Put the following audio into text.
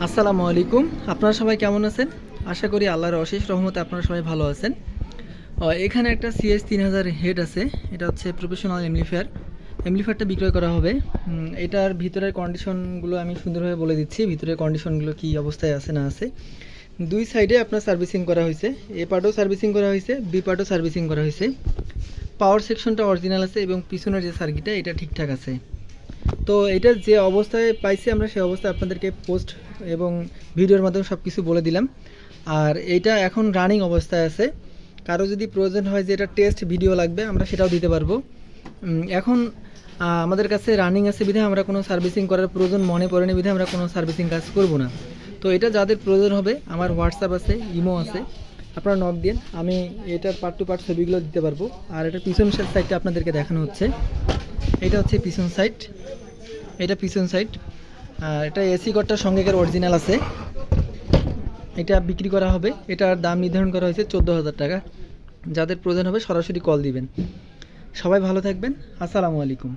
আসসালামু আলাইকুম। আপনারা সবাই কেমন আছেন? আশা করি আল্লাহর অশেষ রহমতে আপনারা সবাই ভালো আছেন। এখানে একটা CS3000 হেড আছে। এটা হচ্ছে প্রফেশনাল এমপ্লিফায়ারটা বিক্রয় করা হবে। এটার ভিতরের কন্ডিশনগুলো আমি সুন্দরভাবে বলে দিচ্ছি। ভিতরের কন্ডিশনগুলো কী অবস্থায় আছে না আছে। দুই সাইডে আপনার সার্ভিসিং করা হয়েছে। এ পার্টও সার্ভিসিং করা হয়েছে, বি পার্টও সার্ভিসিং করা হয়েছে। পাওয়ার সেকশনটা অরিজিনাল আছে এবং পিছনের যে সার্কিটটা এটা ঠিকঠাক আছে। তো এটা যে অবস্থায় পাইছি আমরা সেই অবস্থায় আপনাদেরকে পোস্ট এবং ভিডিওর মাধ্যমে সব কিছু বলে দিলাম। আর এইটা এখন রানিং অবস্থায় আছে। কারো যদি প্রয়োজন হয় যে এটা টেস্ট ভিডিও লাগবে আমরা সেটাও দিতে পারবো। এখন আমাদের কাছে রানিং আছে বিধায় আমরা কোনো সার্ভিসিং করার প্রয়োজন মনে পড়েনি বিধায় আমরা কোনো সার্ভিসিং কাজ করব না। তো এটা যাদের প্রয়োজন হবে আমার হোয়াটসঅ্যাপ আছে, ইমো আছে, আপনারা নক দিন, আমি এটার পার্ট টু পার্ট ছবিগুলো দিতে পারবো। আর এটা পিছন সাইডটা আপনাদেরকে দেখানো হচ্ছে। এটা হচ্ছে পিছন সাইড, এটা পিছন সাইড। আর এটা এসি কটটা সঙ্গেকার অরিজিনাল আছে। এটা বিক্রি করা হবে। এটার দাম নির্ধারণ করা হয়েছে 14,000 টাকা। যাদের প্রয়োজন হবে সরাসরি কল দিবেন। সবাই ভালো থাকবেন। আসসালামু আলাইকুম।